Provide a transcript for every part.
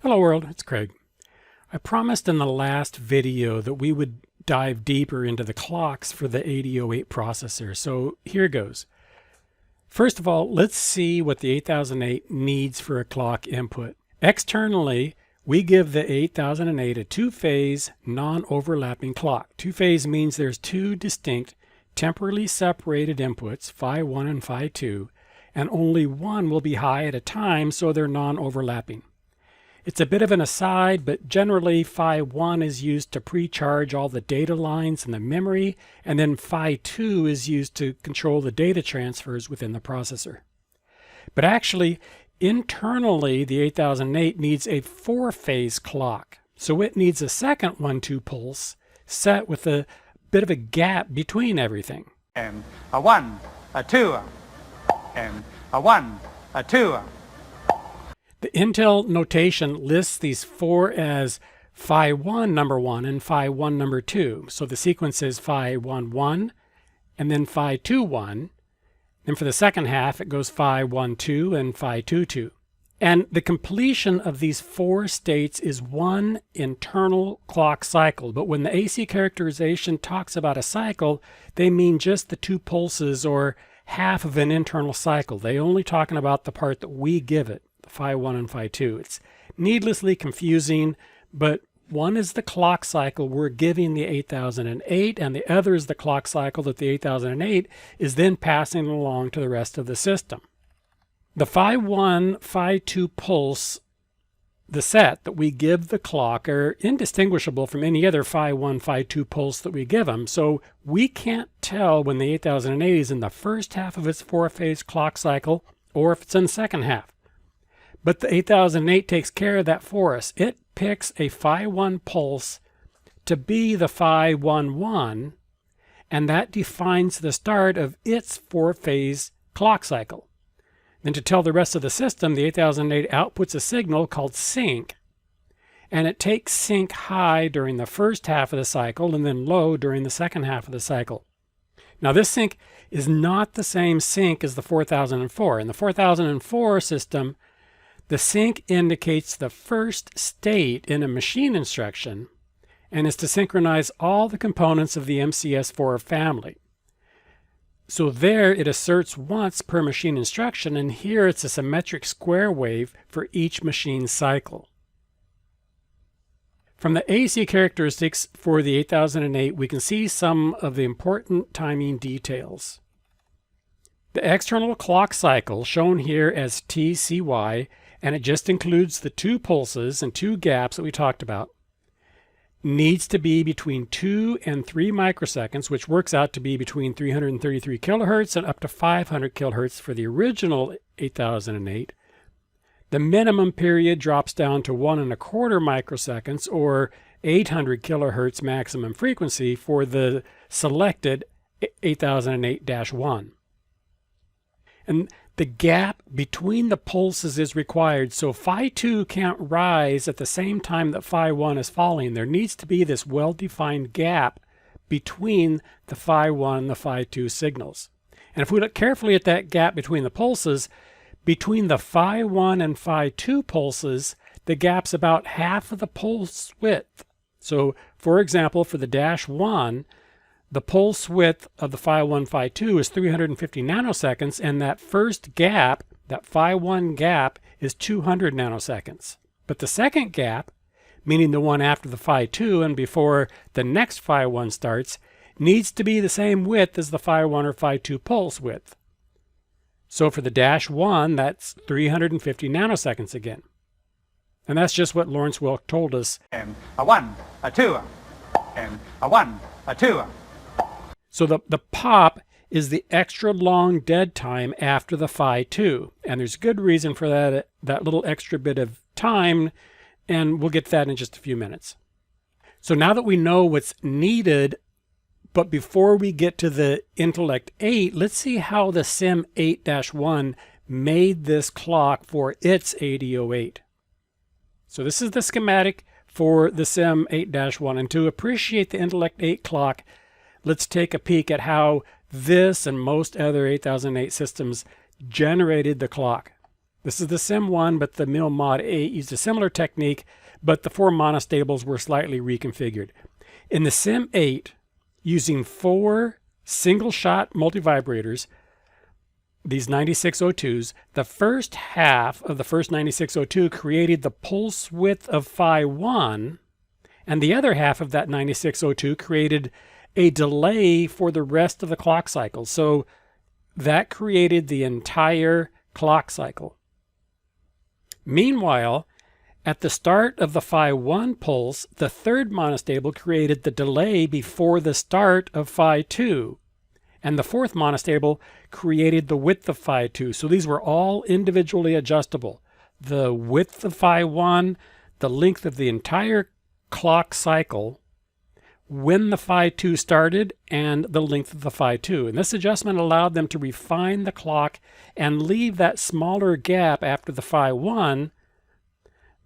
Hello world, it's Craig. I promised in the last video that we would dive deeper into the clocks for the 8008 processor, so here goes. First of all, let's see what the 8008 needs for a clock input. Externally, we give the 8008 a two-phase, non-overlapping clock. Two-phase means there's two distinct, temporally separated inputs, phi 1 and phi 2, and only one will be high at a time, so they're non-overlapping. It's a bit of an aside, but generally phi 1 is used to pre-charge all the data lines in the memory, and then phi 2 is used to control the data transfers within the processor. But actually, internally, the 8008 needs a four-phase clock, so it needs a second 1-2 pulse set with a bit of a gap between everything. And a 1, a 2, and a 1, a 2. The Intel notation lists these four as phi 1 number 1 and phi 1 number 2. So the sequence is phi 1 1 and then phi 2 1. And for the second half it goes phi 1 2 and phi 2 2. And the completion of these four states is one internal clock cycle. But when the AC characterization talks about a cycle, they mean just the two pulses or half of an internal cycle. They're only talking about the part that we give it. Phi 1 and phi 2. It's needlessly confusing, but one is the clock cycle we're giving the 8008, and the other is the clock cycle that the 8008 is then passing along to the rest of the system. The phi 1, phi 2 pulse, the set that we give the clock, are indistinguishable from any other phi 1, phi 2 pulse that we give them, so we can't tell when the 8008 is in the first half of its four-phase clock cycle or if it's in the second half. But the 8008 takes care of that for us. It picks a phi 1 pulse to be the phi 1 1, and that defines the start of its four-phase clock cycle. Then to tell the rest of the system, the 8008 outputs a signal called sync, and it takes sync high during the first half of the cycle and then low during the second half of the cycle. Now this sync is not the same sync as the 4004. In the 4004 system, the sync indicates the first state in a machine instruction and is to synchronize all the components of the MCS4 family. So there it asserts once per machine instruction, and here it's a symmetric square wave for each machine cycle. From the AC characteristics for the 8008, we can see some of the important timing details. The external clock cycle, shown here as TCY, and it just includes the two pulses and two gaps that we talked about, needs to be between 2 and 3 microseconds, which works out to be between 333 kilohertz and up to 500 kilohertz for the original 8008. The minimum period drops down to 1.25 microseconds, or 800 kilohertz maximum frequency for the selected 8008-1. And the gap between the pulses is required, so phi 2 can't rise at the same time that phi 1 is falling. There needs to be this well-defined gap between the phi 1 and the phi 2 signals. And if we look carefully at that gap between the pulses, between the phi 1 and phi 2 pulses, the gap's about half of the pulse width. So, for example, for the -1, the pulse width of the phi 1, phi 2 is 350 nanoseconds, and that first gap, that phi 1 gap, is 200 nanoseconds. But the second gap, meaning the one after the phi 2 and before the next phi 1 starts, needs to be the same width as the phi 1 or phi 2 pulse width. So for the -1, that's 350 nanoseconds again. And that's just what Lawrence Welk told us. And a 1, a 2, and a 1, a 2. So the pop is the extra long dead time after the phi 2. And there's good reason for that little extra bit of time, and we'll get to that in just a few minutes. So now that we know what's needed, but before we get to the Intellect 8, let's see how the SIM 8-1 made this clock for its 8008. So this is the schematic for the SIM 8-1, and to appreciate the Intellect 8 clock, let's take a peek at how this and most other 8008 systems generated the clock. This is the Sim1, but the MIL MOD8 used a similar technique, but the 4 monostables were slightly reconfigured. In the Sim8, using 4 single-shot multivibrators, these 9602s, the first half of the first 9602 created the pulse width of phi 1, and the other half of that 9602 created a delay for the rest of the clock cycle. So that created the entire clock cycle. Meanwhile, at the start of the phi 1 pulse, the third monostable created the delay before the start of phi 2. And the fourth monostable created the width of phi 2. So these were all individually adjustable. The width of phi 1, the length of the entire clock cycle, when the phi 2 started, and the length of the phi 2. And this adjustment allowed them to refine the clock and leave that smaller gap after the phi 1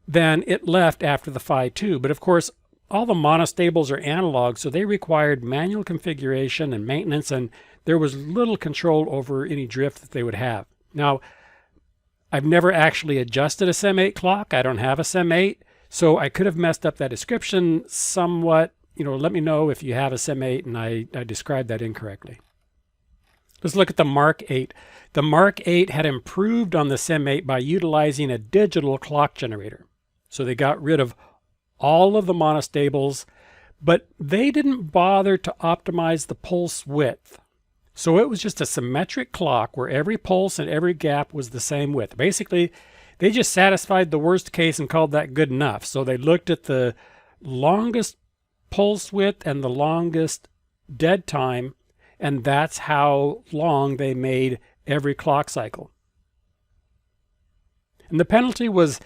than it left after the phi 2. But of course, all the monostables are analog, so they required manual configuration and maintenance, and there was little control over any drift that they would have. Now, I've never actually adjusted a Sim8 clock. I don't have a Sim8, so I could have messed up that description somewhat. Let me know if you have a Sim8 and I described that incorrectly. Let's look at the Mark 8. The Mark 8 had improved on the Sim8 by utilizing a digital clock generator. So they got rid of all of the monostables, but they didn't bother to optimize the pulse width. So it was just a symmetric clock where every pulse and every gap was the same width. Basically, they just satisfied the worst case and called that good enough. So they looked at the longest pulse width and the longest dead time, and that's how long they made every clock cycle. And the penalty was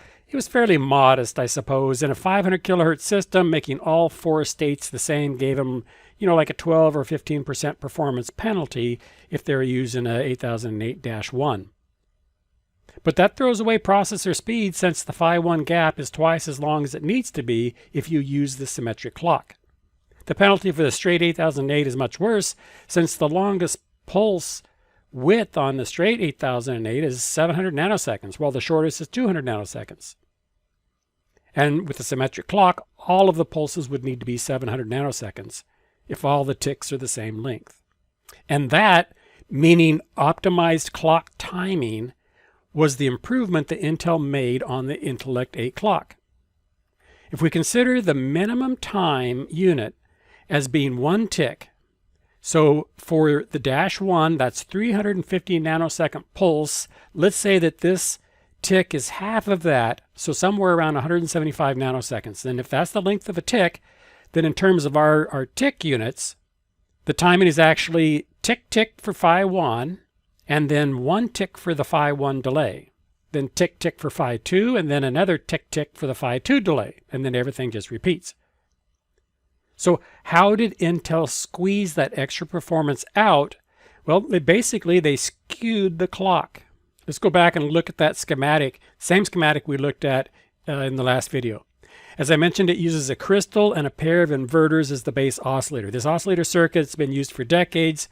fairly modest, I suppose. In a 500 kilohertz system, making all 4 states the same gave them, like a 12 or 15% performance penalty if they were using a 8008-1. But that throws away processor speed, since the phi 1 gap is twice as long as it needs to be if you use the symmetric clock. The penalty for the straight 8008 is much worse, since the longest pulse width on the straight 8008 is 700 nanoseconds, while the shortest is 200 nanoseconds. And with the symmetric clock, all of the pulses would need to be 700 nanoseconds if all the ticks are the same length. And that, meaning optimized clock timing, was the improvement that Intel made on the Intellect 8 clock. If we consider the minimum time unit as being 1 tick, so for the -1, that's 350 nanosecond pulse. Let's say that this tick is half of that, so somewhere around 175 nanoseconds. And if that's the length of a tick, then in terms of our tick units, the timing is actually tick tick for phi 1, and then 1 tick for the phi 1 delay. Then tick tick for phi 2, and then another tick tick for the phi 2 delay, and then everything just repeats. So how did Intel squeeze that extra performance out? Well, they skewed the clock. Let's go back and look at that schematic, same schematic we looked at in the last video. As I mentioned, it uses a crystal and a pair of inverters as the base oscillator. This oscillator circuit's been used for decades.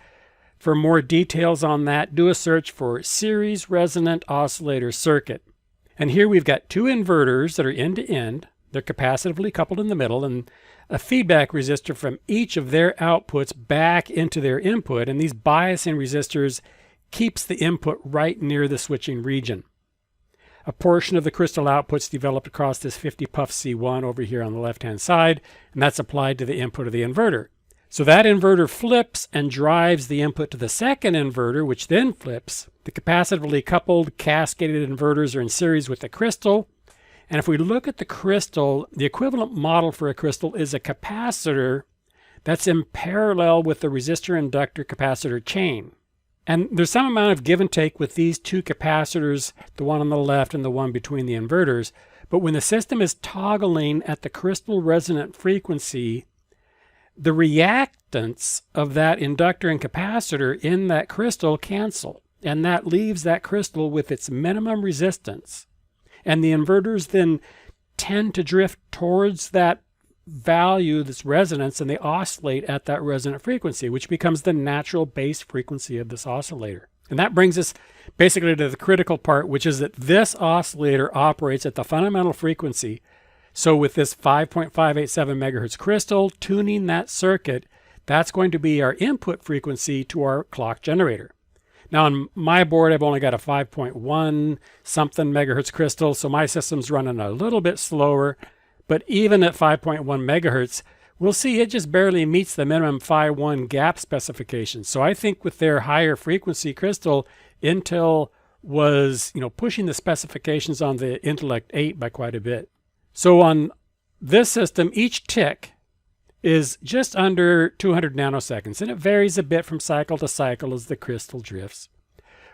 For more details on that, do a search for series resonant oscillator circuit. And here we've got 2 inverters that are end-to-end. They're capacitively coupled in the middle, and a feedback resistor from each of their outputs back into their input, and these biasing resistors keeps the input right near the switching region. A portion of the crystal outputs developed across this 50 puff C1 over here on the left-hand side, and that's applied to the input of the inverter. So that inverter flips and drives the input to the second inverter, which then flips. The capacitively coupled cascaded inverters are in series with the crystal. And if we look at the crystal, the equivalent model for a crystal is a capacitor that's in parallel with the resistor-inductor capacitor chain. And there's some amount of give and take with these 2 capacitors, the one on the left and the one between the inverters. But when the system is toggling at the crystal resonant frequency, the reactance of that inductor and capacitor in that crystal cancel. And that leaves that crystal with its minimum resistance. And the inverters then tend to drift towards that value, this resonance, and they oscillate at that resonant frequency, which becomes the natural base frequency of this oscillator. And that brings us basically to the critical part, which is that this oscillator operates at the fundamental frequency. So with this 5.587 megahertz crystal tuning that circuit, that's going to be our input frequency to our clock generator. Now on my board, I've only got a 5.1 something megahertz crystal, so my system's running a little bit slower. But even at 5.1 megahertz, we'll see it just barely meets the minimum Phi1 gap specification. So I think with their higher frequency crystal, Intel was, pushing the specifications on the Intellect 8 by quite a bit. So on this system, each tick is just under 200 nanoseconds, and it varies a bit from cycle to cycle as the crystal drifts.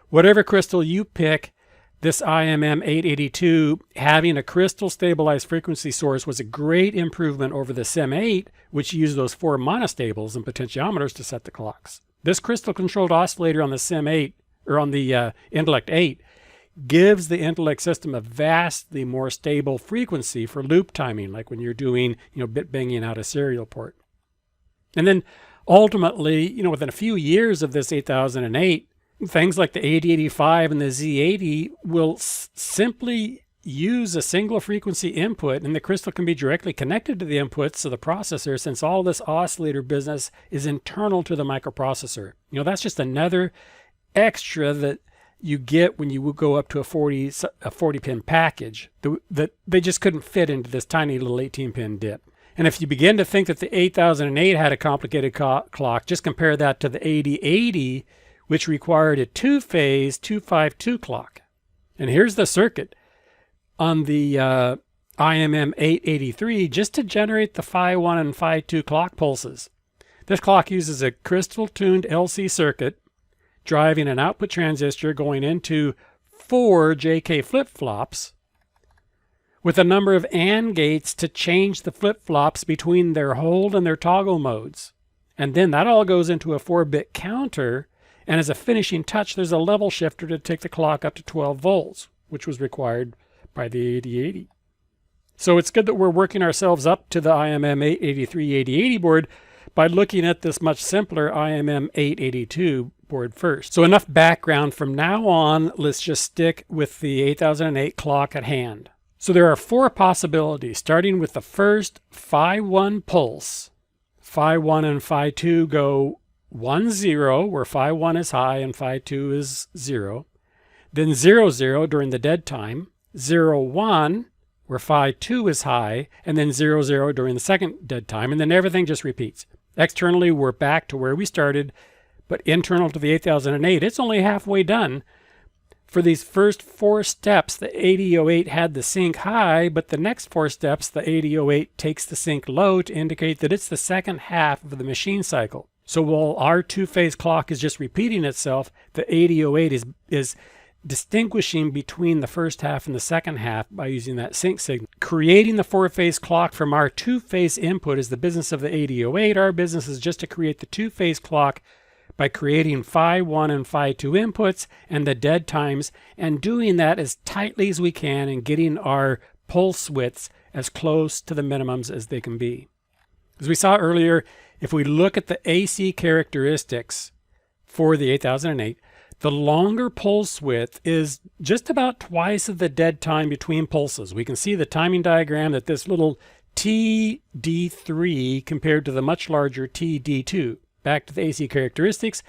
Whatever crystal you pick, this IMM882 having a crystal stabilized frequency source was a great improvement over the SIM8, which used those 4 monostables and potentiometers to set the clocks. This crystal controlled oscillator on the SIM8, or on the Intellect 8, gives the Intellect system a vastly more stable frequency for loop timing, like when you're doing, bit banging out a serial port. And then ultimately, within a few years of this 8008, things like the 8085 and the Z80 will simply use a single frequency input, and the crystal can be directly connected to the inputs of the processor, since all this oscillator business is internal to the microprocessor. That's just another extra that you get when you go up to a 40 pin package that they just couldn't fit into this tiny little 18 pin dip. And if you begin to think that the 8008 had a complicated clock, just compare that to the 8080, which required a 2-phase 252 clock. And here's the circuit on the IMM883 just to generate the Phi1 and Phi2 clock pulses. This clock uses a crystal tuned LC circuit driving an output transistor going into 4 JK flip-flops with a number of AND gates to change the flip-flops between their hold and their toggle modes. And then that all goes into a 4-bit counter, and as a finishing touch, there's a level shifter to take the clock up to 12 volts, which was required by the 8080. So it's good that we're working ourselves up to the IMM883-8080 board by looking at this much simpler IMM882 board first. So enough background. From now on, let's just stick with the 8008 clock at hand. So there are 4 possibilities, starting with the first Phi1 pulse. Phi1 and Phi2 go 1, 0, where Phi1 is high and Phi2 is 0. Then 0, 0 during the dead time. 0, 1, where Phi2 is high, and then 0, 0 during the second dead time, and then everything just repeats. Externally, we're back to where we started, but internal to the 8008, it's only halfway done. For these first 4 steps, the 8008 had the sync high, but the next 4 steps, the 8008 takes the sync low to indicate that it's the second half of the machine cycle. So while our 2-phase clock is just repeating itself, the 8008 is distinguishing between the first half and the second half by using that sync signal. Creating the 4-phase clock from our 2-phase input is the business of the 8008. Our business is just to create the 2-phase clock by creating Phi1 and Phi2 inputs and the dead times, and doing that as tightly as we can and getting our pulse widths as close to the minimums as they can be. As we saw earlier, if we look at the AC characteristics for the 8008, the longer pulse width is just about twice of the dead time between pulses. We can see the timing diagram that this little TD3 compared to the much larger TD2. Back to the AC characteristics,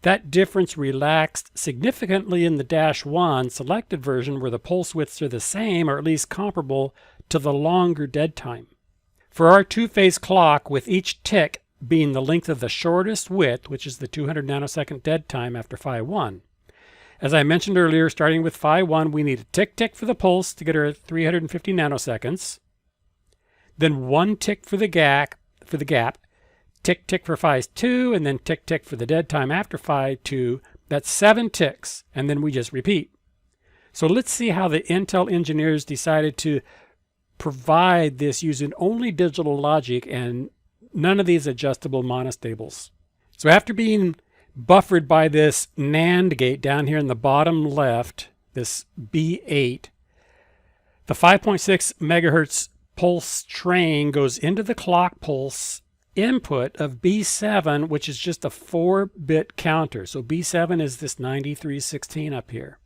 that difference relaxed significantly in the -1 selected version, where the pulse widths are the same, or at least comparable, to the longer dead time. For our 2-phase clock, with each tick being the length of the shortest width, which is the 200 nanosecond dead time after Phi1. As I mentioned earlier, starting with Phi1, we need a tick-tick for the pulse to get our 350 nanoseconds. Then 1 tick for the gap, tick-tick for Phi2, and then tick-tick for the dead time after Phi2. That's 7 ticks, and then we just repeat. So let's see how the Intel engineers decided to provide this using only digital logic and none of these adjustable monostables. So after being buffered by this NAND gate down here in the bottom left, this B8, the 5.6 megahertz pulse train goes into the clock pulse input of B7, which is just a 4-bit counter. So B7 is this 9316 up here.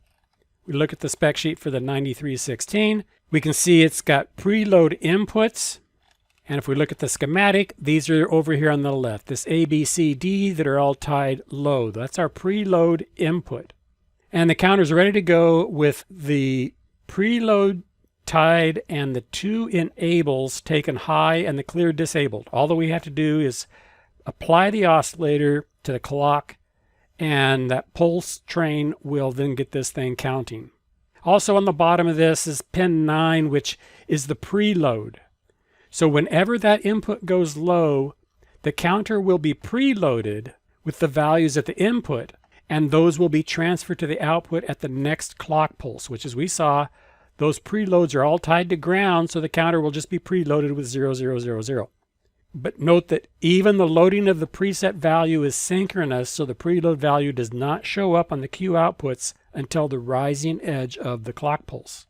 We look at the spec sheet for the 9316. We can see it's got preload inputs. And if we look at the schematic, these are over here on the left. This A, B, C, D that are all tied low. That's our preload input. And the counter's ready to go with the preload tied and the 2 enables taken high and the clear disabled. All that we have to do is apply the oscillator to the clock, and that pulse train will then get this thing counting. Also on the bottom of this is pin 9, which is the preload. So whenever that input goes low, the counter will be preloaded with the values at the input, and those will be transferred to the output at the next clock pulse, which, as we saw, those preloads are all tied to ground, so the counter will just be preloaded with 0000. But note that even the loading of the preset value is synchronous, so the preload value does not show up on the Q outputs until the rising edge of the clock pulse.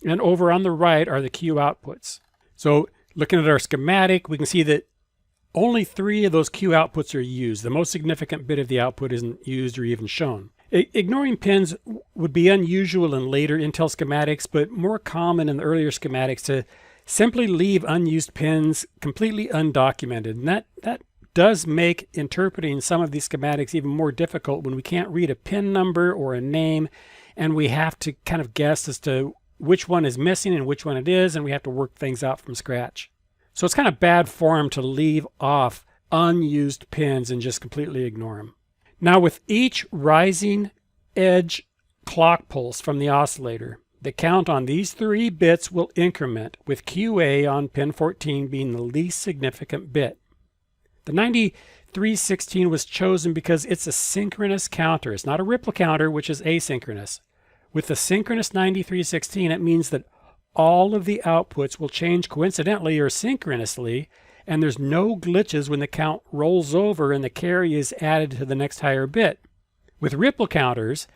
And over on the right are the Q outputs. So looking at our schematic, we can see that only 3 of those Q outputs are used. The most significant bit of the output isn't used or even shown. Ignoring pins would be unusual in later Intel schematics, but more common in the earlier schematics to simply leave unused pins completely undocumented. And that does make interpreting some of these schematics even more difficult when we can't read a pin number or a name, and we have to kind of guess as to which one is missing and which one it is, and we have to work things out from scratch. So it's kind of bad form to leave off unused pins and just completely ignore them. Now, with each rising edge clock pulse from the oscillator, the count on these 3 bits will increment, with QA on pin 14 being the least significant bit. The 9316 was chosen because it's a synchronous counter. It's not a ripple counter, which is asynchronous. With the synchronous 9316, it means that all of the outputs will change coincidentally or synchronously, and there's no glitches when the count rolls over and the carry is added to the next higher bit. With ripple counters,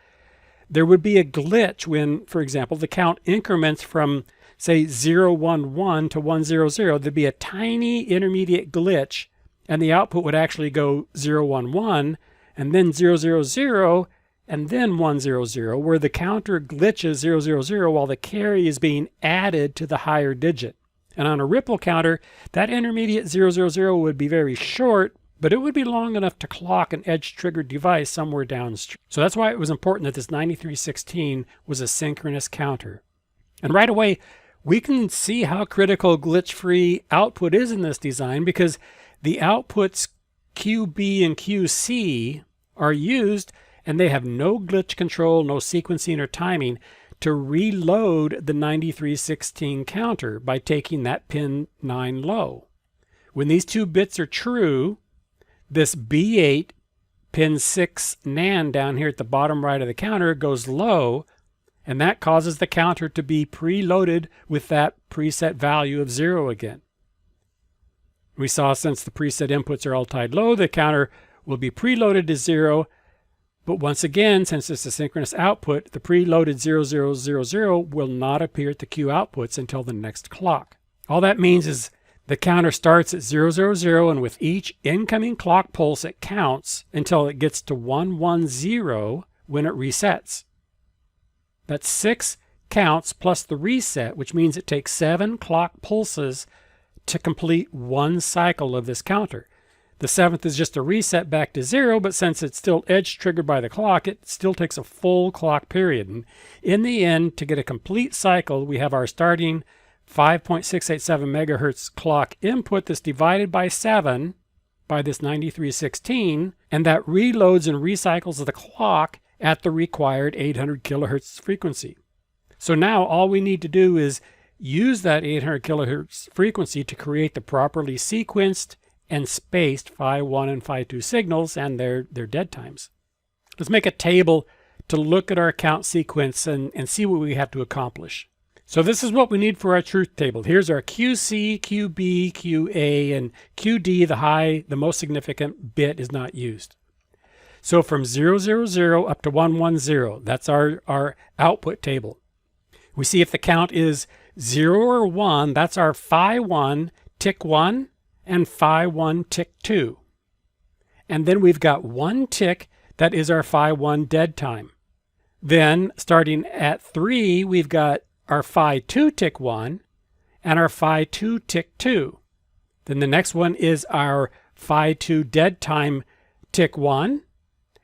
there would be a glitch when, for example, the count increments from, say, 011 to 100. There'd be a tiny intermediate glitch, and the output would actually go 011, and then 000, and then 100, where the counter glitches 000 while the carry is being added to the higher digit. And on a ripple counter, that intermediate 000 would be very short, but it would be long enough to clock an edge-triggered device somewhere downstream. So that's why it was important that this 9316 was a synchronous counter. And right away, we can see how critical glitch-free output is in this design, because the outputs QB and QC are used, and they have no glitch control, no sequencing or timing, to reload the 9316 counter by taking that pin 9 low. When these 2 bits are true, this B8 pin 6 NAND down here at the bottom right of the counter goes low, and that causes the counter to be preloaded with that preset value of 0 again. We saw since the preset inputs are all tied low, the counter will be preloaded to 0. But once again, since it's a synchronous output, the preloaded 0000 will not appear at the Q outputs until the next clock. All that means is the counter starts at 000, and with each incoming clock pulse, it counts until it gets to 110 when it resets. That's 6 counts plus the reset, which means it takes 7 clock pulses to complete 1 cycle of this counter. The 7th is just a reset back to 0, but since it's still edge triggered by the clock, it still takes a full clock period. And in the end, to get a complete cycle, we have our starting 5.687 megahertz clock input that's divided by 7 by this 9316, and that reloads and recycles the clock at the required 800 kilohertz frequency. So now all we need to do is use that 800 kilohertz frequency to create the properly sequenced and spaced phi 1 and phi 2 signals and their dead times. Let's make a table to look at our count sequence and see what we have to accomplish. So this is what we need for our truth table. Here's our QC, QB, QA, and QD, the most significant bit is not used. So from 000 up to 110, that's our output table. We see if the count is 0 or 1, that's our phi 1, tick 1, and phi1 tick 2. And then we've got 1 tick that is our phi1 dead time. Then starting at 3, we've got our phi2 tick 1 and our phi2 tick 2. Then the next one is our phi2 dead time tick 1,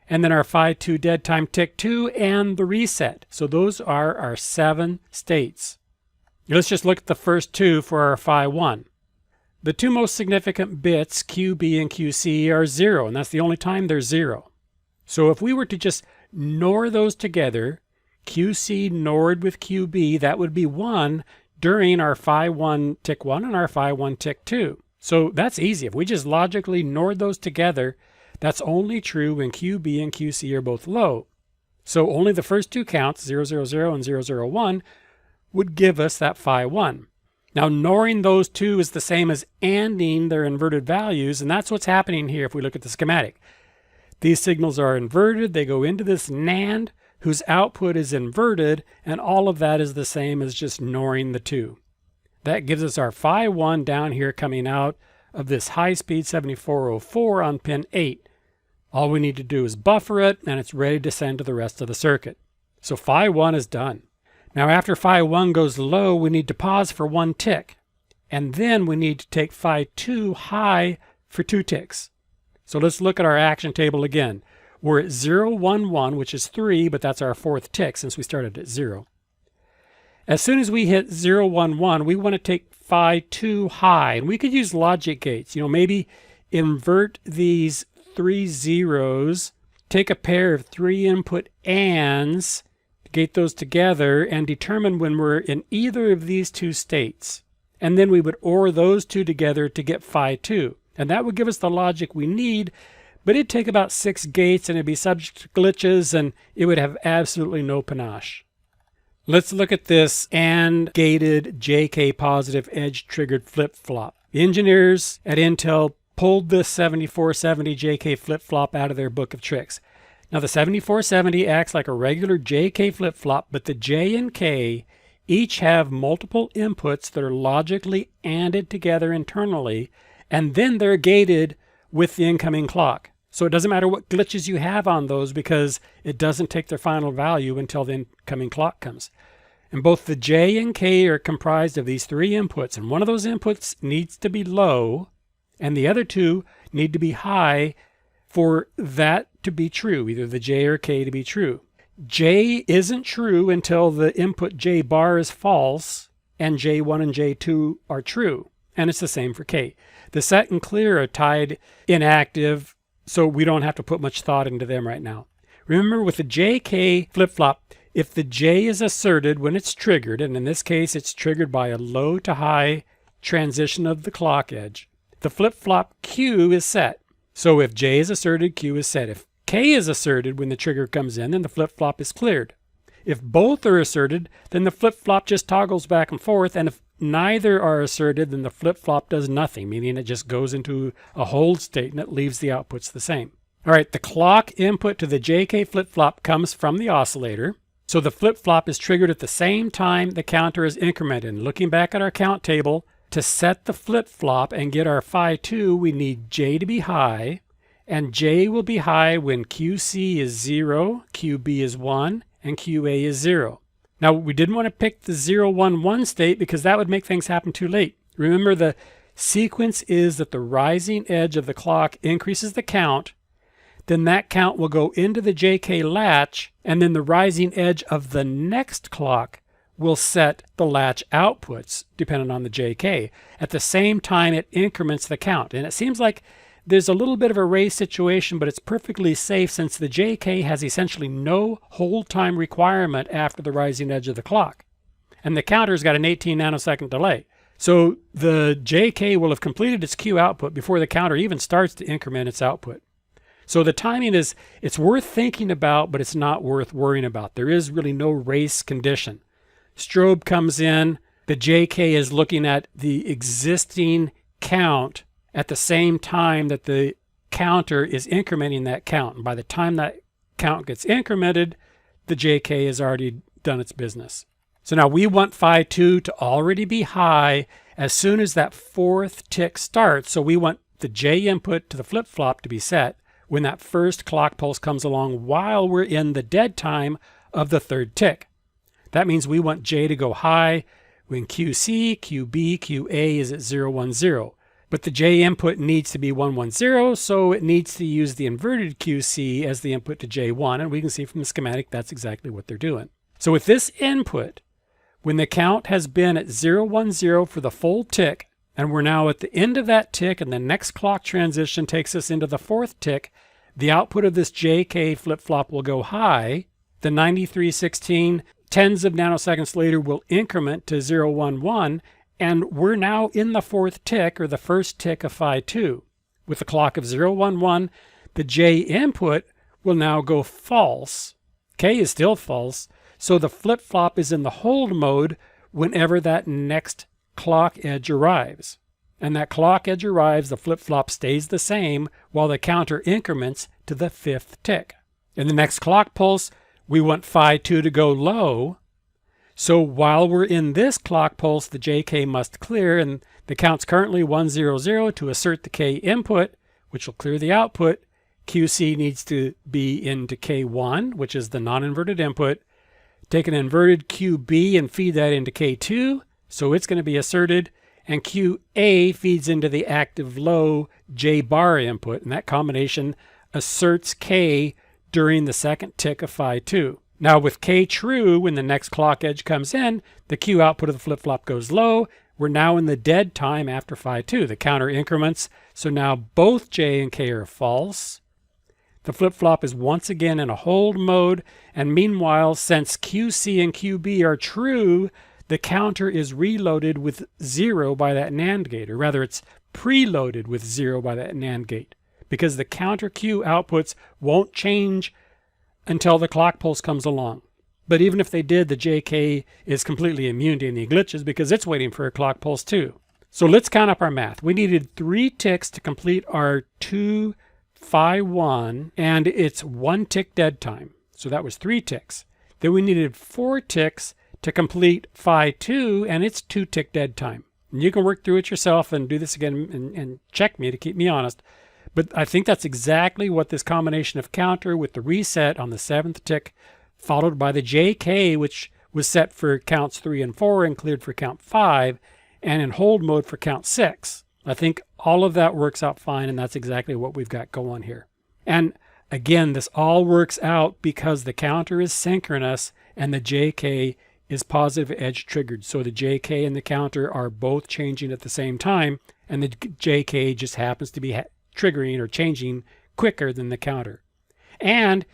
and then our phi2 dead time tick 2 and the reset. So those are our 7 states. Let's just look at the first 2 for our phi1. The 2 most significant bits, QB and QC, are 0, and that's the only time they're 0. So if we were to just NOR those together, QC NORed with QB, that would be 1 during our phi1 tick 1 and our phi1 tick 2. So that's easy. If we just logically NORed those together, that's only true when QB and QC are both low. So only the first 2 counts, 000 and 001, would give us that phi1. Now, NORing those 2 is the same as ANDing their inverted values, and that's what's happening here if we look at the schematic. These signals are inverted. They go into this NAND, whose output is inverted, and all of that is the same as just NORing the 2. That gives us our phi1 down here coming out of this high-speed 7404 on pin 8. All we need to do is buffer it, and it's ready to send to the rest of the circuit. So phi1 is done. Now after phi1 goes low, we need to pause for 1 tick, and then we need to take phi2 high for 2 ticks. So let's look at our action table again. We're at 011, which is 3, but that's our 4th tick since we started at 0. As soon as we hit 011, we want to take phi2 high, and we could use logic gates. Maybe invert these 3 zeros, take a pair of 3 input ANDs, gate those together, and determine when we're in either of these 2 states. And then we would OR those 2 together to get phi2. And that would give us the logic we need, but it'd take about 6 gates and it'd be subject to glitches and it would have absolutely no panache. Let's look at this AND-gated JK positive edge-triggered flip-flop. The engineers at Intel pulled this 7470 JK flip-flop out of their book of tricks. Now the 7470 acts like a regular JK flip-flop, but the J and K each have multiple inputs that are logically ANDed together internally, and then they're gated with the incoming clock. So it doesn't matter what glitches you have on those because it doesn't take their final value until the incoming clock comes. And both the J and K are comprised of these 3 inputs, and one of those inputs needs to be low, and the other 2 need to be high for that to be true, either the J or K to be true. J isn't true until the input J bar is false, and J1 and J2 are true. And it's the same for K. The set and clear are tied inactive, so we don't have to put much thought into them right now. Remember, with the JK flip-flop, if the J is asserted when it's triggered, and in this case it's triggered by a low to high transition of the clock edge, the flip-flop Q is set. So if J is asserted, Q is set. If K is asserted when the trigger comes in, then the flip-flop is cleared. If both are asserted, then the flip-flop just toggles back and forth, and if neither are asserted, then the flip-flop does nothing, meaning it just goes into a hold state and it leaves the outputs the same. All right, the clock input to the JK flip-flop comes from the oscillator, so the flip-flop is triggered at the same time the counter is incremented. And looking back at our count table, to set the flip-flop and get our phi2, we need J to be high, and J will be high when QC is 0, QB is 1, and QA is 0. Now, we didn't want to pick the 011 state because that would make things happen too late. Remember, the sequence is that the rising edge of the clock increases the count, then that count will go into the JK latch, and then the rising edge of the next clock will set the latch outputs depending on the JK. At the same time, it increments the count. And it seems like there's a little bit of a race situation, but it's perfectly safe since the JK has essentially no hold time requirement after the rising edge of the clock. And the counter's got an 18 nanosecond delay. So the JK will have completed its Q output before the counter even starts to increment its output. So the timing it's worth thinking about, but it's not worth worrying about. There is really no race condition. Strobe comes in, the JK is looking at the existing count at the same time that the counter is incrementing that count. And by the time that count gets incremented, the JK has already done its business. So now we want phi 2 to already be high as soon as that fourth tick starts. So we want the J input to the flip-flop to be set when that first clock pulse comes along while we're in the dead time of the third tick. That means we want J to go high when QC, QB, QA is at 0, 1, 0. But the J input needs to be 1, 1, 0, so it needs to use the inverted QC as the input to J1, and we can see from the schematic that's exactly what they're doing. So with this input, when the count has been at 0, 1, 0 for the full tick, and we're now at the end of that tick, and the next clock transition takes us into the fourth tick, the output of this JK flip-flop will go high. The 9316 tens of nanoseconds later will increment to 0, 1, 1, and we're now in the fourth tick, or the first tick of phi 2. With the clock of 0, 1, 1, the J input will now go false. K is still false, so the flip-flop is in the hold mode whenever that next clock edge arrives. And that clock edge arrives, the flip-flop stays the same while the counter increments to the fifth tick. In the next clock pulse, we want phi 2 to go low. So while we're in this clock pulse, the JK must clear, and the count's currently 1, 0, 0 to assert the K input, which will clear the output. QC needs to be into K1, which is the non-inverted input. Take an inverted QB and feed that into K2, so it's going to be asserted, and QA feeds into the active low J bar input, and that combination asserts K during the second tick of phi 2. Now with K true, when the next clock edge comes in, the Q output of the flip-flop goes low. We're now in the dead time after phi 2. The counter increments, so now both J and K are false. The flip-flop is once again in a hold mode, and meanwhile, since QC and QB are true, the counter is reloaded with 0 by that NAND gate, or rather it's preloaded with 0 by that NAND gate, because the counter Q outputs won't change until the clock pulse comes along. But even if they did, the JK is completely immune to any glitches because it's waiting for a clock pulse too. So let's count up our math. We needed 3 ticks to complete our 2 phi 1, and it's 1 tick dead time. So that was 3 ticks. Then we needed 4 ticks to complete phi 2, and it's 2 tick dead time. And you can work through it yourself and do this again and check me to keep me honest. But I think that's exactly what this combination of counter with the reset on the 7th tick, followed by the JK, which was set for counts 3 and 4 and cleared for count 5, and in hold mode for count 6. I think all of that works out fine, and that's exactly what we've got going here. And again, this all works out because the counter is synchronous and the JK is positive edge triggered. So the JK and the counter are both changing at the same time, and the JK just happens to be triggering or changing quicker than the counter. And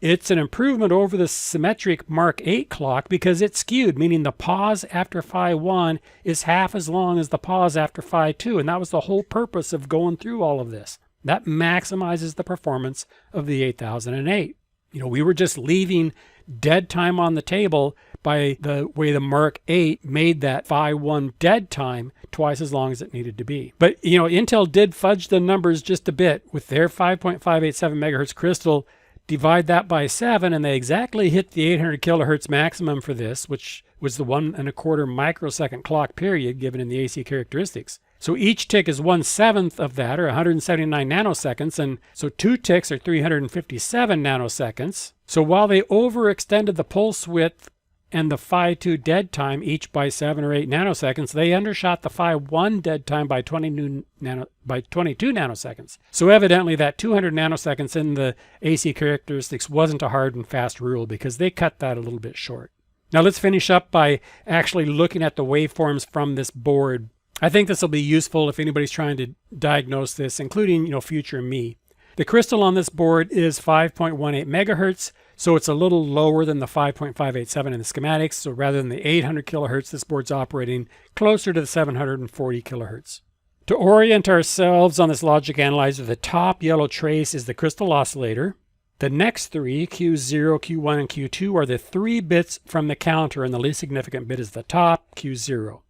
it's an improvement over the symmetric Mark 8 clock because it's skewed, meaning the pause after phi 1 is half as long as the pause after phi 2, and that was the whole purpose of going through all of this. That maximizes the performance of the 8008. We were just leaving dead time on the table by the way the Mark 8 made that phi 1 dead time twice as long as it needed to be. But, Intel did fudge the numbers just a bit with their 5.587 megahertz crystal. Divide that by 7, and they exactly hit the 800 kilohertz maximum for this, which was the 1 1/4 microsecond clock period given in the AC characteristics. So each tick is 1/7 of that, or 179 nanoseconds, and so 2 ticks are 357 nanoseconds. So while they overextended the pulse width and the phi 2 dead time each by 7 or 8 nanoseconds, they undershot the phi 1 dead time by 22 nanoseconds. So evidently that 200 nanoseconds in the AC characteristics wasn't a hard and fast rule because they cut that a little bit short. Now let's finish up by actually looking at the waveforms from this board. I think this will be useful if anybody's trying to diagnose this, including future me. The crystal on this board is 5.18 megahertz, so it's a little lower than the 5.587 in the schematics. So rather than the 800 kilohertz, this board's operating closer to the 740 kilohertz. To orient ourselves on this logic analyzer, the top yellow trace is the crystal oscillator. The next 3, Q0, Q1, and Q2, are the 3 bits from the counter, and the least significant bit is the top, Q0.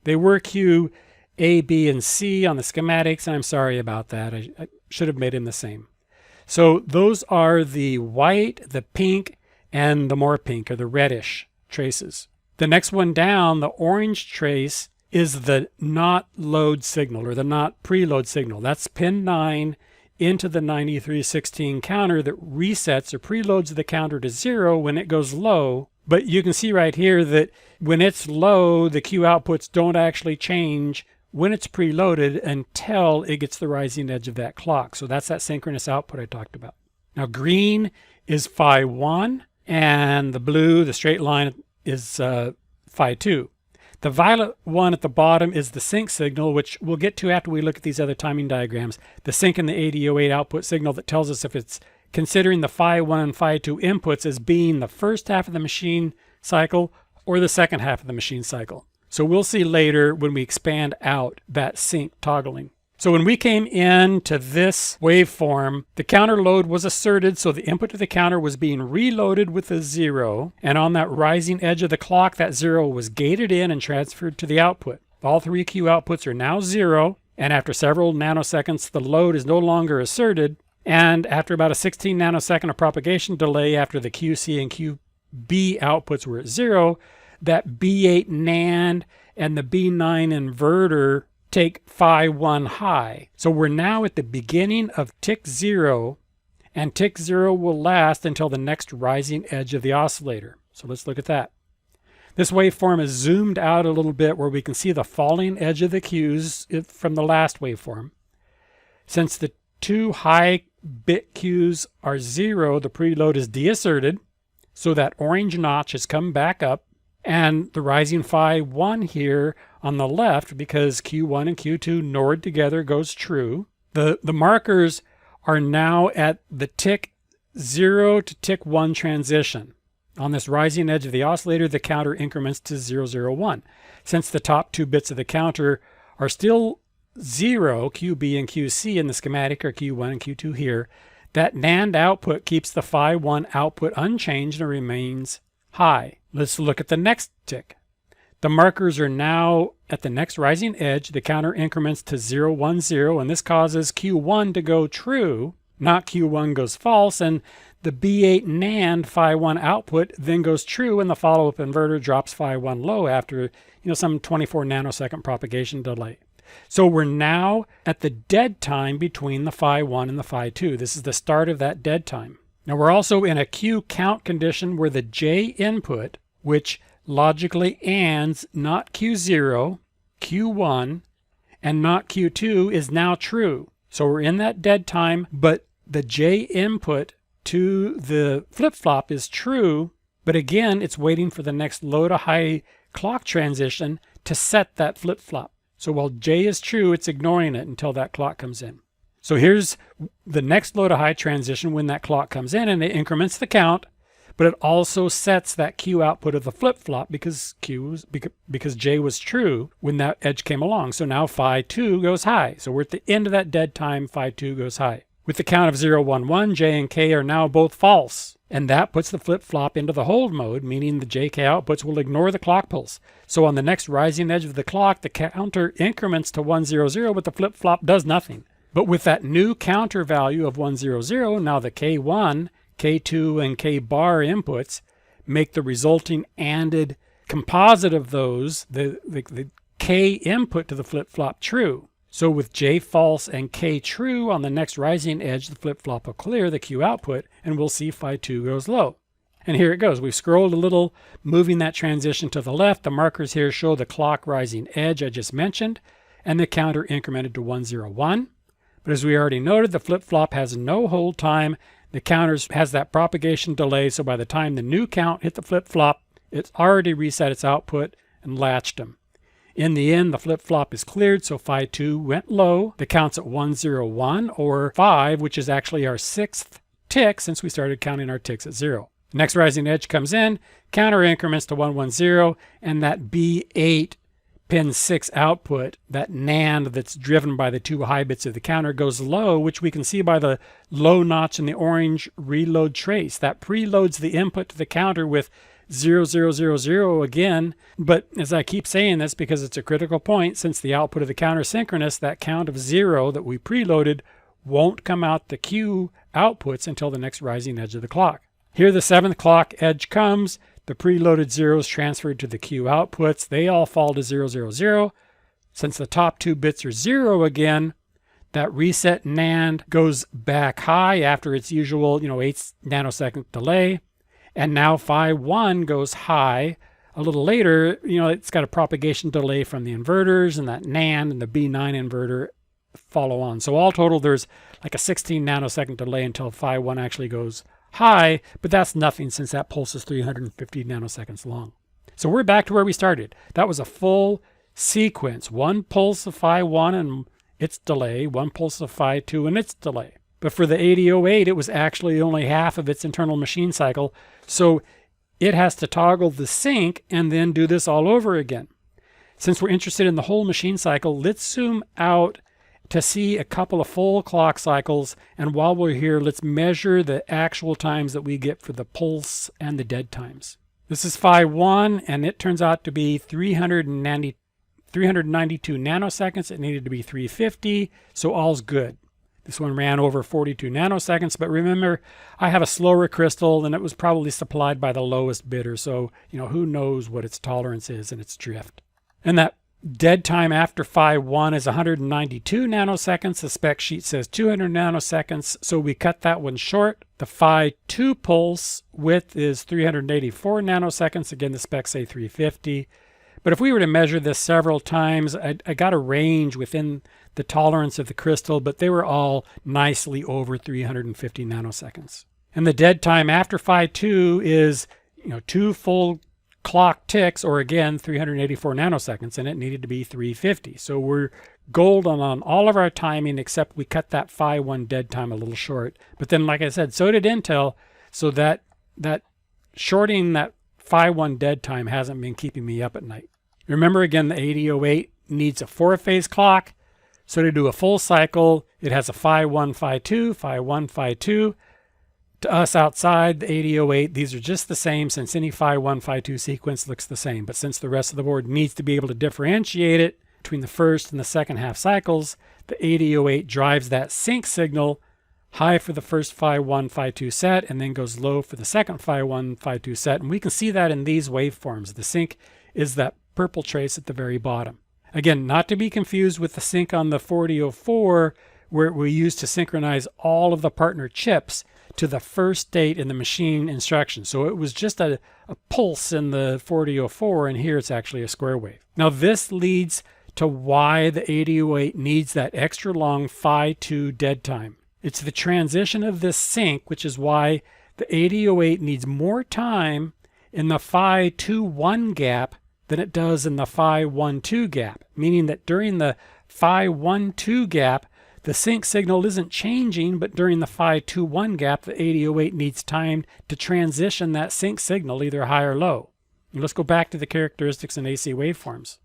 They were Q, A, B, and C on the schematics, and I'm sorry about that. I should have made them the same. So those are the white, the pink, and the more pink, or the reddish traces. The next one down, the orange trace, is the not load signal or the not preload signal. That's pin 9 into the 9316 counter that resets or preloads the counter to 0 when it goes low. But you can see right here that when it's low, the Q outputs don't actually change when it's preloaded until it gets the rising edge of that clock. So that's that synchronous output I talked about. Now green is phi 1 and the blue, the straight line, is phi 2. The violet one at the bottom is the sync signal, which we'll get to after we look at these other timing diagrams. The sync and the 8008 output signal that tells us if it's considering the phi 1 and phi 2 inputs as being the first half of the machine cycle or the second half of the machine cycle. So we'll see later when we expand out that sync toggling. So when we came into this waveform, the counter load was asserted, so the input to the counter was being reloaded with a 0, and on that rising edge of the clock, that 0 was gated in and transferred to the output. All three Q outputs are now 0, and after several nanoseconds, the load is no longer asserted, and after about a 16 nanosecond of propagation delay after the QC and QB outputs were at 0, that B8 NAND and the B9 inverter take phi 1 high. So we're now at the beginning of tick 0, and tick 0 will last until the next rising edge of the oscillator. So let's look at that. This waveform is zoomed out a little bit where we can see the falling edge of the Qs from the last waveform. Since the two high bit Qs are 0, the preload is deasserted, so that orange notch has come back up, and the rising phi 1 here on the left, because Q1 and Q2 NORed together, goes true. The markers are now at the tick 0 to tick 1 transition. On this rising edge of the oscillator, the counter increments to 001. Since the top two bits of the counter are still 0, QB and QC in the schematic, or Q1 and Q2 here, that NAND output keeps the phi 1 output unchanged and remains high. Let's look at the next tick. The markers are now at the next rising edge. The counter increments to 010, and this causes Q1 to go true, not Q1 goes false, and the B8 NAND phi 1 output then goes true, and the follow-up inverter drops phi 1 low after some 24 nanosecond propagation delay. So we're now at the dead time between the phi 1 and the phi 2. This is the start of that dead time. Now we're also in a Q count condition where the J input, which logically ANDs not Q0, Q1, and not Q2, is now true. So we're in that dead time, but the J input to the flip-flop is true, but again, it's waiting for the next low to high clock transition to set that flip-flop. So while J is true, it's ignoring it until that clock comes in. So here's the next low to high transition when that clock comes in, and it increments the count, but it also sets that Q output of the flip-flop because J was true when that edge came along. So now phi 2 goes high. So we're at the end of that dead time, phi 2 goes high. With the count of 011, J and K are now both false, and that puts the flip-flop into the hold mode, meaning the JK outputs will ignore the clock pulse. So on the next rising edge of the clock, the counter increments to 100, but the flip-flop does nothing. But with that new counter value of 100, now the K1, K2, and K bar inputs make the resulting ANDed composite of those, the K input to the flip-flop, true. So with J false and K true on the next rising edge, the flip-flop will clear the Q output, and we'll see phi 2 goes low. And here it goes. We've scrolled a little, moving that transition to the left. The markers here show the clock rising edge I just mentioned, and the counter incremented to 101. But as we already noted, the flip-flop has no hold time. The counter has that propagation delay, so by the time the new count hit the flip-flop, it's already reset its output and latched them. In the end, the flip-flop is cleared, so phi 2 went low. The count's at 101, or 5, which is actually our 6th tick since we started counting our ticks at 0. Next rising edge comes in, counter increments to 110, and that B8 pin 6 output, that NAND that's driven by the two high bits of the counter, goes low, which we can see by the low notch in the orange reload trace. That preloads the input to the counter with 0000 again, but as I keep saying this because it's a critical point, since the output of the counter synchronous, that count of 0 that we preloaded won't come out the Q outputs until the next rising edge of the clock. Here the 7th clock edge comes, the preloaded zeros transferred to the Q outputs. They all fall to 0, 0, 0. Since the top 2 bits are 0 again, that reset NAND goes back high after its usual, 8 nanosecond delay. And now phi 1 goes high a little later. It's got a propagation delay from the inverters, and that NAND and the B9 inverter follow on. So all total, there's like a 16 nanosecond delay until phi 1 actually goes high, but that's nothing since that pulse is 350 nanoseconds long. So we're back to where we started. That was a full sequence. One pulse of phi 1 and its delay, one pulse of phi 2 and its delay. But for the 8008, it was actually only half of its internal machine cycle. So it has to toggle the sync and then do this all over again. Since we're interested in the whole machine cycle, let's zoom out to see a couple of full clock cycles. And while we're here, let's measure the actual times that we get for the pulse and the dead times. This is phi 1, and it turns out to be 392 nanoseconds. It needed to be 350, so all's good. This one ran over 42 nanoseconds, but remember, I have a slower crystal, and it was probably supplied by the lowest bidder, so who knows what its tolerance is and its drift. And that dead time after phi 1 is 192 nanoseconds. The spec sheet says 200 nanoseconds, so we cut that one short. The phi 2 pulse width is 384 nanoseconds. Again, the specs say 350. But if we were to measure this several times, I got a range within the tolerance of the crystal, but they were all nicely over 350 nanoseconds. And the dead time after phi 2 is 2 full clock ticks, or again 384 nanoseconds, and it needed to be 350. So we're golden on all of our timing, except we cut that phi 1 dead time a little short. But then, like I said, so did Intel, so that shorting that phi 1 dead time hasn't been keeping me up at night. Remember, again, the 8008 needs a 4-phase clock. So to do a full cycle, it has a phi 1, phi 2, phi 1, phi 2. To us outside the 8008, these are just the same, since any phi 1, phi 2 sequence looks the same. But since the rest of the board needs to be able to differentiate it between the first and the second half cycles, the 8008 drives that sync signal high for the first phi 1, phi 2 set, and then goes low for the second phi 1, phi 2 set. And we can see that in these waveforms. The sync is that purple trace at the very bottom. Again, not to be confused with the sync on the 4004, where we used to synchronize all of the partner chips to the first state in the machine instruction. So it was just a pulse in the 4004, and here it's actually a square wave. Now this leads to why the 8008 needs that extra long phi 2 dead time. It's the transition of this sync, which is why the 8008 needs more time in the phi 2-1 gap than it does in the phi 1-2 gap, meaning that during the phi 1-2 gap, the sync signal isn't changing, but during the phi 2-1 gap, the 8008 needs time to transition that sync signal either high or low. And let's go back to the characteristics in AC waveforms.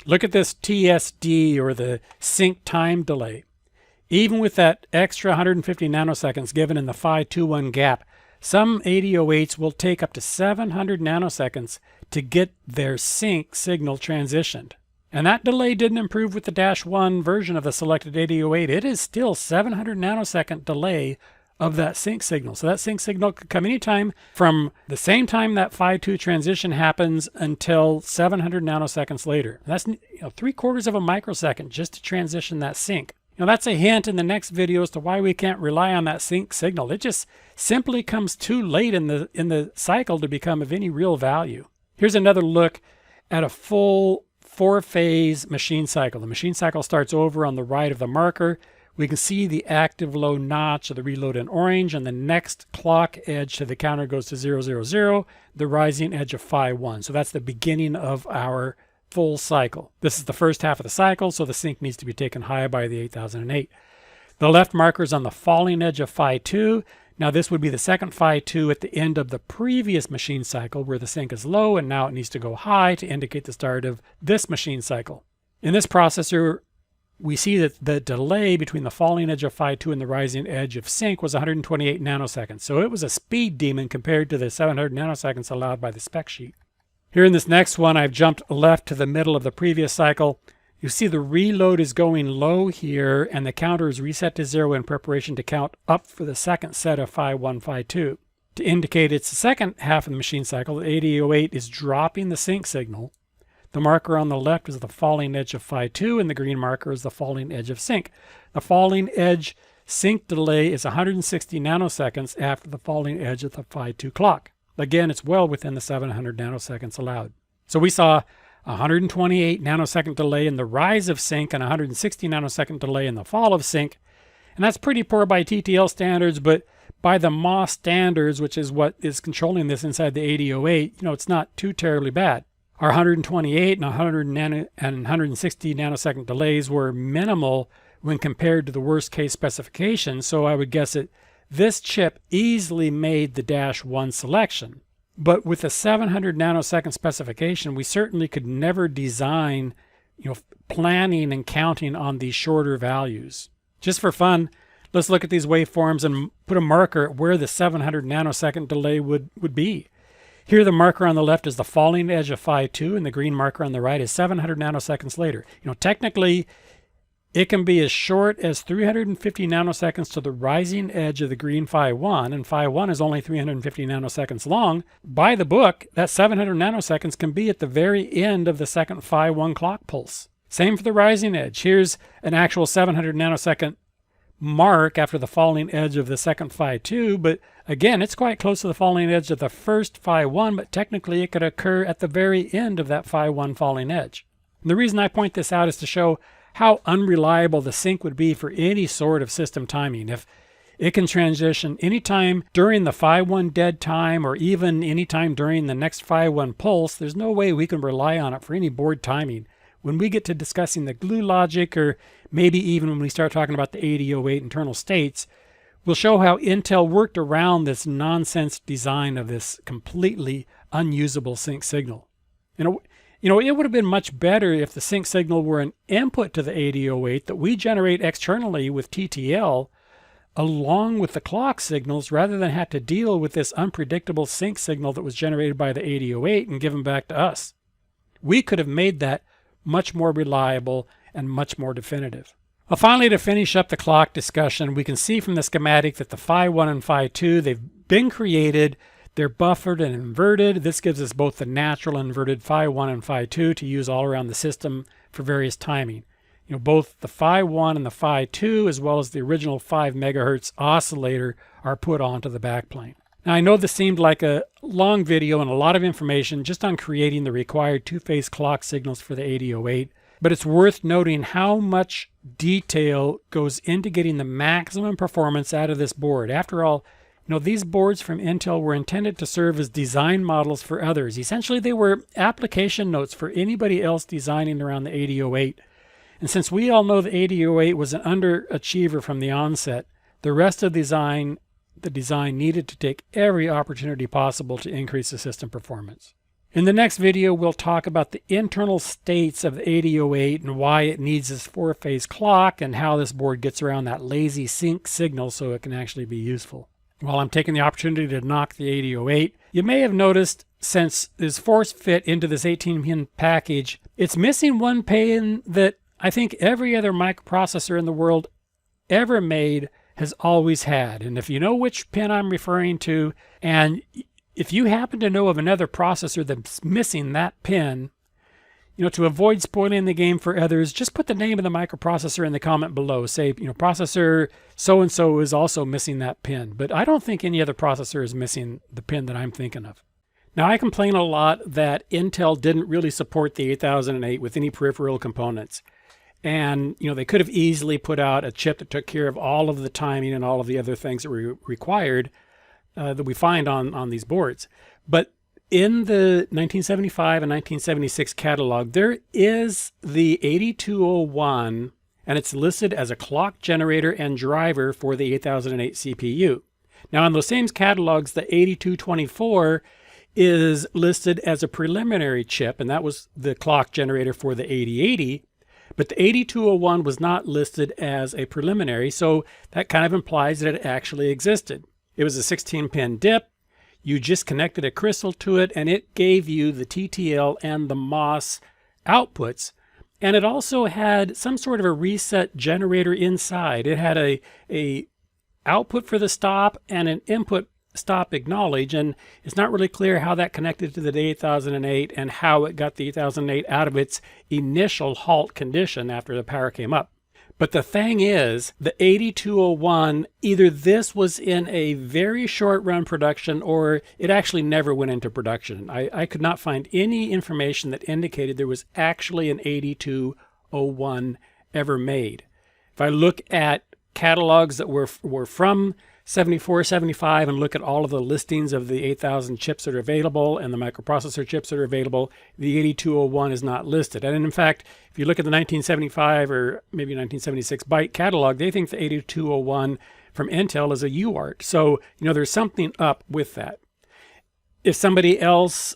Look at this TSD, or the sync time delay. Even with that extra 150 nanoseconds given in the phi 2-1 gap, some 8008s will take up to 700 nanoseconds to get their sync signal transitioned. And that delay didn't improve with the -1 version of the selected 8008. It is still 700 nanosecond delay of that sync signal. So that sync signal could come anytime from the same time that phi 2 transition happens until 700 nanoseconds later. That's 3/4 of a microsecond just to transition that sync. That's a hint in the next video as to why we can't rely on that sync signal. It just simply comes too late in the cycle to become of any real value. Here's another look at a full 4-phase machine cycle. The machine cycle starts over on the right of the marker. We can see the active low notch of the reload in orange, and the next clock edge to the counter goes to 0, 0, 0, the rising edge of phi 1. So that's the beginning of our full cycle. This is the first half of the cycle, so the sync needs to be taken high by the 8008. The left marker is on the falling edge of phi 2. Now this would be the second phi 2 at the end of the previous machine cycle, where the sync is low, and now it needs to go high to indicate the start of this machine cycle. In this processor, we see that the delay between the falling edge of phi 2 and the rising edge of sync was 128 nanoseconds. So it was a speed demon compared to the 700 nanoseconds allowed by the spec sheet. Here in this next one, I've jumped left to the middle of the previous cycle. You see the reload is going low here, and the counter is reset to 0 in preparation to count up for the second set of phi 1, phi 2. To indicate it's the second half of the machine cycle, the 8008 is dropping the sync signal. The marker on the left is the falling edge of phi 2, and the green marker is the falling edge of sync. The falling edge sync delay is 160 nanoseconds after the falling edge of the phi 2 clock. Again, it's well within the 700 nanoseconds allowed. So we saw 128 nanosecond delay in the rise of sync and 160 nanosecond delay in the fall of sync. And that's pretty poor by TTL standards, but by the MOS standards, which is what is controlling this inside the 8008, it's not too terribly bad. Our 128 and 160 nanosecond delays were minimal when compared to the worst case specification, so I would guess that this chip easily made the -1 selection. But with a 700 nanosecond specification, we certainly could never design, planning and counting on these shorter values. Just for fun, let's look at these waveforms and put a marker at where the 700 nanosecond delay would be. Here the marker on the left is the falling edge of phi 2, and the green marker on the right is 700 nanoseconds later. Technically, it can be as short as 350 nanoseconds to the rising edge of the green phi 1, and phi 1 is only 350 nanoseconds long. By the book, that 700 nanoseconds can be at the very end of the second phi 1 clock pulse. Same for the rising edge. Here's an actual 700 nanosecond mark after the falling edge of the second phi 2, but again, it's quite close to the falling edge of the first phi 1, but technically it could occur at the very end of that phi 1 falling edge. And the reason I point this out is to show how unreliable the sync would be for any sort of system timing. If it can transition anytime during the phi 1 dead time or even anytime during the next phi 1 pulse, there's no way we can rely on it for any board timing. When we get to discussing the glue logic, or maybe even when we start talking about the 8008 internal states, we'll show how Intel worked around this nonsense design of this completely unusable sync signal. It would have been much better if the sync signal were an input to the 8008 that we generate externally with TTL along with the clock signals, rather than have to deal with this unpredictable sync signal that was generated by the 8008 and given back to us. We could have made that much more reliable and much more definitive. Well, finally, to finish up the clock discussion, we can see from the schematic that the phi 1 and phi 2, they've been created, they're buffered and inverted. This gives us both the natural and inverted phi 1 and phi 2 to use all around the system for various timing. Both the phi 1 and the phi 2, as well as the original 5 megahertz oscillator, are put onto the backplane. Now, I know this seemed like a long video and a lot of information just on creating the required two-phase clock signals for the 8008, but it's worth noting how much detail goes into getting the maximum performance out of this board. After all, these boards from Intel were intended to serve as design models for others. Essentially, they were application notes for anybody else designing around the 8008. And since we all know the 8008 was an underachiever from the onset, the rest of the design needed to take every opportunity possible to increase the system performance. In the next video, we'll talk about the internal states of the 8008 and why it needs this 4-phase clock and how this board gets around that lazy sync signal so it can actually be useful. While I'm taking the opportunity to knock the 8008, you may have noticed, since this force fit into this 18-pin package, it's missing one pin that I think every other microprocessor in the world ever made has always had. And if you know which pin I'm referring to, and if you happen to know of another processor that's missing that pin, to avoid spoiling the game for others, just put the name of the microprocessor in the comment below. Say, processor so-and-so is also missing that pin. But I don't think any other processor is missing the pin that I'm thinking of. Now, I complain a lot that Intel didn't really support the 8008 with any peripheral components. And, they could have easily put out a chip that took care of all of the timing and all of the other things that were required that we find on these boards. But in the 1975 and 1976 catalog, there is the 8201, and it's listed as a clock generator and driver for the 8008 CPU. Now, on those same catalogs, the 8224 is listed as a preliminary chip, and that was the clock generator for the 8080. But the 8201 was not listed as a preliminary, so that kind of implies that it actually existed. It was a 16-pin DIP. You just connected a crystal to it, and it gave you the TTL and the MOS outputs. And it also had some sort of a reset generator inside. It had a output for the stop and an input stop, acknowledge, and it's not really clear how that connected to the 8008 and how it got the 8008 out of its initial halt condition after the power came up. But the thing is, the 8201, either this was in a very short run production or it actually never went into production. I could not find any information that indicated there was actually an 8201 ever made. If I look at catalogs that were from 74, 75 and look at all of the listings of the 8000 chips that are available and the microprocessor chips that are available, the 8201 is not listed. And in fact, if you look at the 1975 or maybe 1976 byte catalog, they think the 8201 from Intel is a UART. So, there's something up with that. If somebody else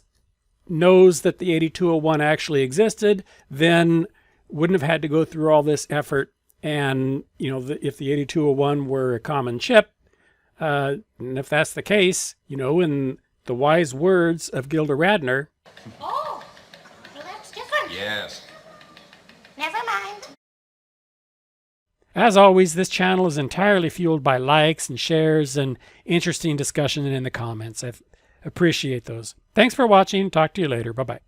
knows that the 8201 actually existed, then wouldn't have had to go through all this effort. And, if the 8201 were a common chip, and if that's the case, in the wise words of Gilda Radner. Oh, well, that's different. Yes. Never mind. As always, this channel is entirely fueled by likes and shares and interesting discussion in the comments. I appreciate those. Thanks for watching. Talk to you later. Bye-bye.